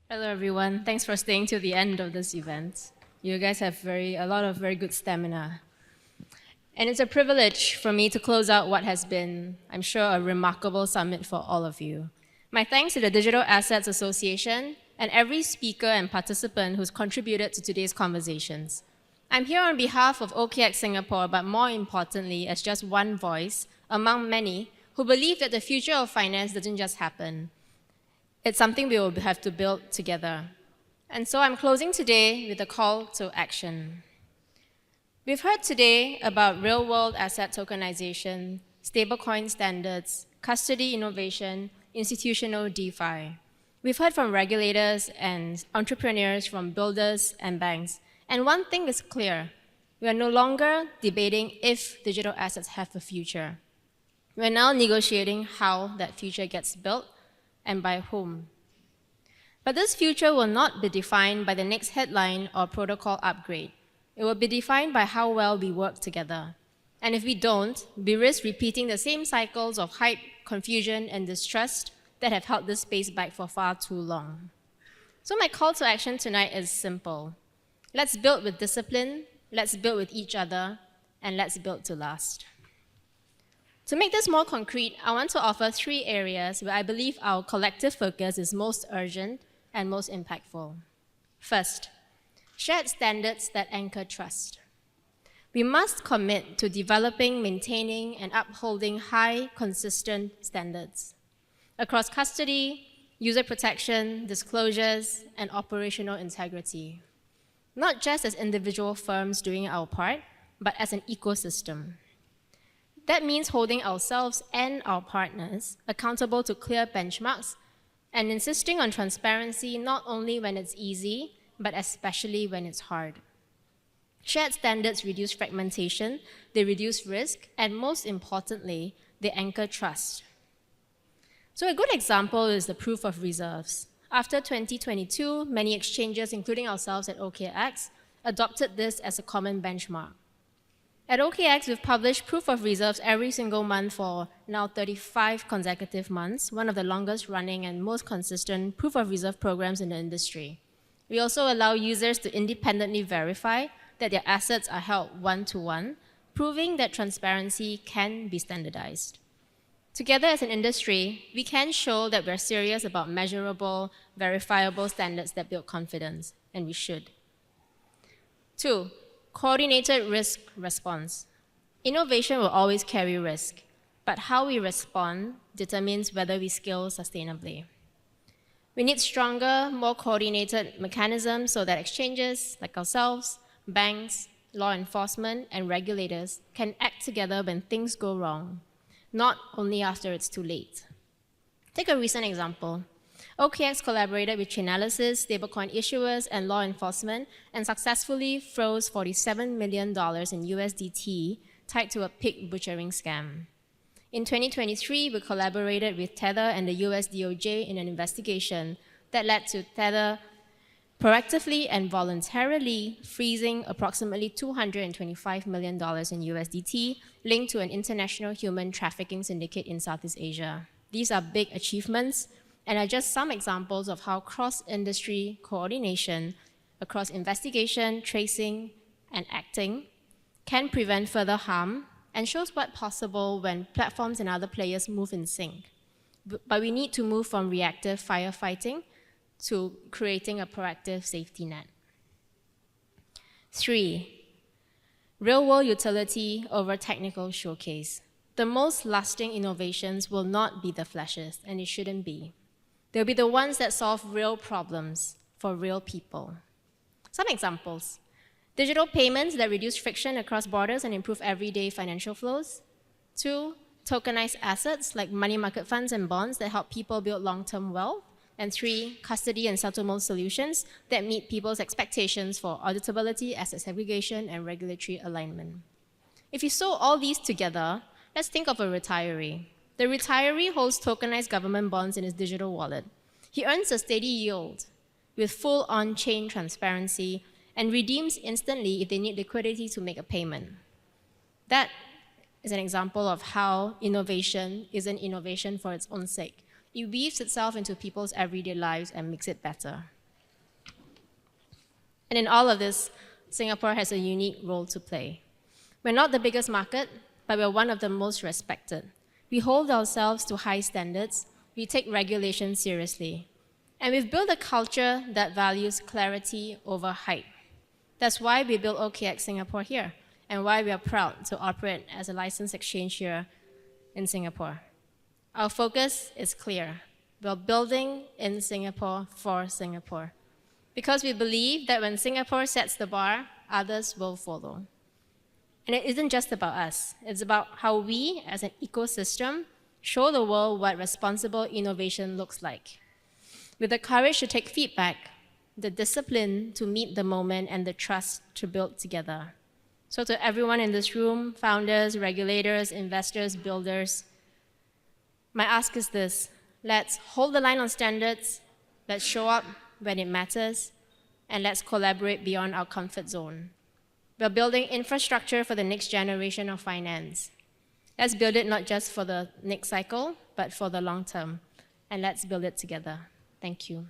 Hello, everyone. Thanks for staying to the end of this event. You guys have a lot of very good stamina. And it's a privilege for me to close out what has been, I'm sure, a remarkable summit for all of you. My thanks to the Digital Assets Association and every speaker and participant who's contributed to today's conversations. I'm here on behalf of OKX Singapore, but more importantly, as just one voice among many who believe that the future of finance doesn't just happen. It's something we will have to build together. And so I'm closing today with a call to action. We've heard today about real-world asset tokenization, stablecoin standards, custody innovation, institutional DeFi. We've heard from regulators and entrepreneurs, from builders and banks. And one thing is clear. We are no longer debating if digital assets have a future. We're now negotiating how that future gets built and by whom. But this future will not be defined by the next headline or protocol upgrade. It will be defined by how well we work together. And if we don't, we risk repeating the same cycles of hype, confusion, and distrust that have held this space back for far too long. So my call to action tonight is simple. Let's build with discipline, let's build with each other, and let's build to last. To make this more concrete, I want to offer 3 areas where I believe our collective focus is most urgent and most impactful. First, shared standards that anchor trust. We must commit to developing, maintaining, and upholding high, consistent standards across custody, user protection, disclosures, and operational integrity. Not just as individual firms doing our part, but as an ecosystem. That means holding ourselves and our partners accountable to clear benchmarks and insisting on transparency not only when it's easy, but especially when it's hard. Shared standards reduce fragmentation, they reduce risk, and most importantly, they anchor trust. So a good example is the proof of reserves. After 2022, many exchanges, including ourselves at OKX, adopted this as a common benchmark. At OKX, we've published proof of reserves every single month for now 35 consecutive months, one of the longest running and most consistent proof of reserve programs in the industry. We also allow users to independently verify that their assets are held one-to-one, proving that transparency can be standardized. Together as an industry, we can show that we're serious about measurable, verifiable standards that build confidence, and we should. 2, coordinated risk response. Innovation will always carry risk, but how we respond determines whether we scale sustainably. We need stronger, more coordinated mechanisms so that exchanges like ourselves, banks, law enforcement, and regulators can act together when things go wrong, not only after it's too late. Take a recent example. OKX collaborated with Chainalysis, stablecoin issuers, and law enforcement, and successfully froze $47 million in USDT tied to a pig butchering scam. In 2023, we collaborated with Tether and the US DOJ in an investigation that led to Tether proactively and voluntarily freezing approximately $225 million in USDT linked to an international human trafficking syndicate in Southeast Asia. These are big achievements and are just some examples of how cross-industry coordination across investigation, tracing, and acting can prevent further harm and shows what's possible when platforms and other players move in sync. But we need to move from reactive firefighting to creating a proactive safety net. 3, real-world utility over technical showcase. The most lasting innovations will not be the flashes, and it shouldn't be. They'll be the ones that solve real problems for real people. Some examples. Digital payments that reduce friction across borders and improve everyday financial flows. 2, tokenized assets like money market funds and bonds that help people build long-term wealth. And 3, custody and settlement solutions that meet people's expectations for auditability, asset segregation, and regulatory alignment. If you sew all these together, let's think of a retiree. The retiree holds tokenized government bonds in his digital wallet. He earns a steady yield with full on-chain transparency and redeems instantly if they need liquidity to make a payment. That is an example of how innovation isn't innovation for its own sake. It weaves itself into people's everyday lives and makes it better. And in all of this, Singapore has a unique role to play. We're not the biggest market, but we're one of the most respected. We hold ourselves to high standards. We take regulation seriously. And we've built a culture that values clarity over hype. That's why we built OKX Singapore here, and why we are proud to operate as a licensed exchange here in Singapore. Our focus is clear. We're building in Singapore for Singapore. Because we believe that when Singapore sets the bar, others will follow. And it isn't just about us. It's about how we, as an ecosystem, show the world what responsible innovation looks like. With the courage to take feedback, the discipline to meet the moment, and the trust to build together. So to everyone in this room, founders, regulators, investors, builders, my ask is this: let's hold the line on standards, let's show up when it matters, and let's collaborate beyond our comfort zone. We're building infrastructure for the next generation of finance. Let's build it not just for the next cycle, but for the long term. And let's build it together. Thank you.